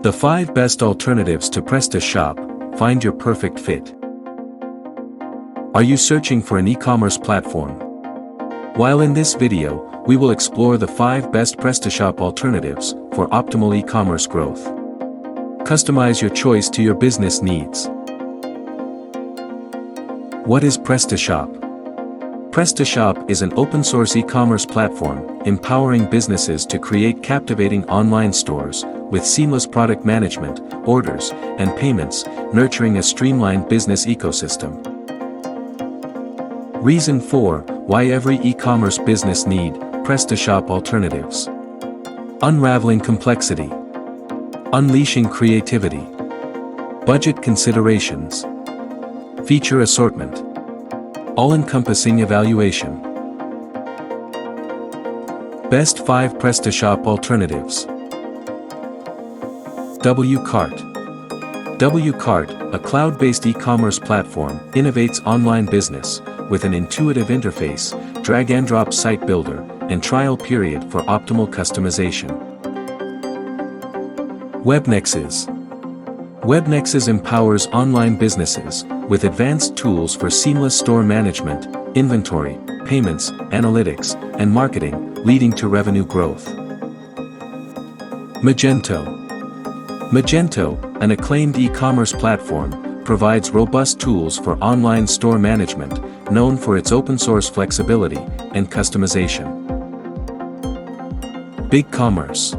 The 5 best alternatives to PrestaShop. Find your perfect fit. Are you searching for an e-commerce platform? While in this video, we will explore the 5 best PrestaShop alternatives for optimal e-commerce growth. Customize your choice to your business needs. What is PrestaShop? PrestaShop is an open-source e-commerce platform, empowering businesses to create captivating online stores, with seamless product management, orders, and payments, nurturing a streamlined business ecosystem. Reason 4, why every e-commerce business need PrestaShop alternatives. Unraveling complexity. Unleashing creativity. Budget considerations. Feature assortment. All-encompassing evaluation. Best 5 PrestaShop alternatives. Wcart. Wcart, a cloud-based e-commerce platform, innovates online business, with an intuitive interface, drag-and-drop site builder, and trial period for optimal customization. WebNexus. WebNexus empowers online businesses with advanced tools for seamless store management, inventory, payments, analytics, and marketing, leading to revenue growth. Magento. Magento, an acclaimed e-commerce platform, provides robust tools for online store management, known for its open-source flexibility and customization. BigCommerce.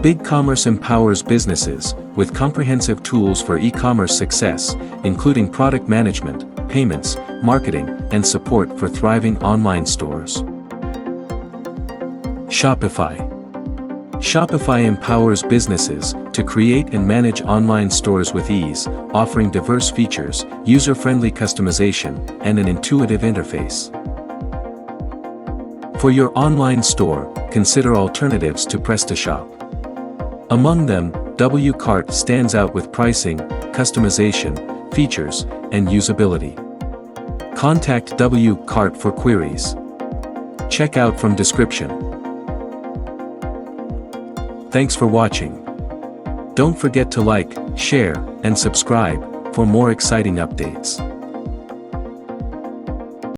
BigCommerce empowers businesses with comprehensive tools for e-commerce success, including product management, payments, marketing, and support for thriving online stores. Shopify. Shopify empowers businesses to create and manage online stores with ease, offering diverse features, user-friendly customization, and an intuitive interface. For your online store, consider alternatives to PrestaShop. Among them, Wcart stands out with pricing, customization, features, and usability. Contact Wcart for queries. Check out from description. Thanks for watching. Don't forget to like, share, and subscribe for more exciting updates.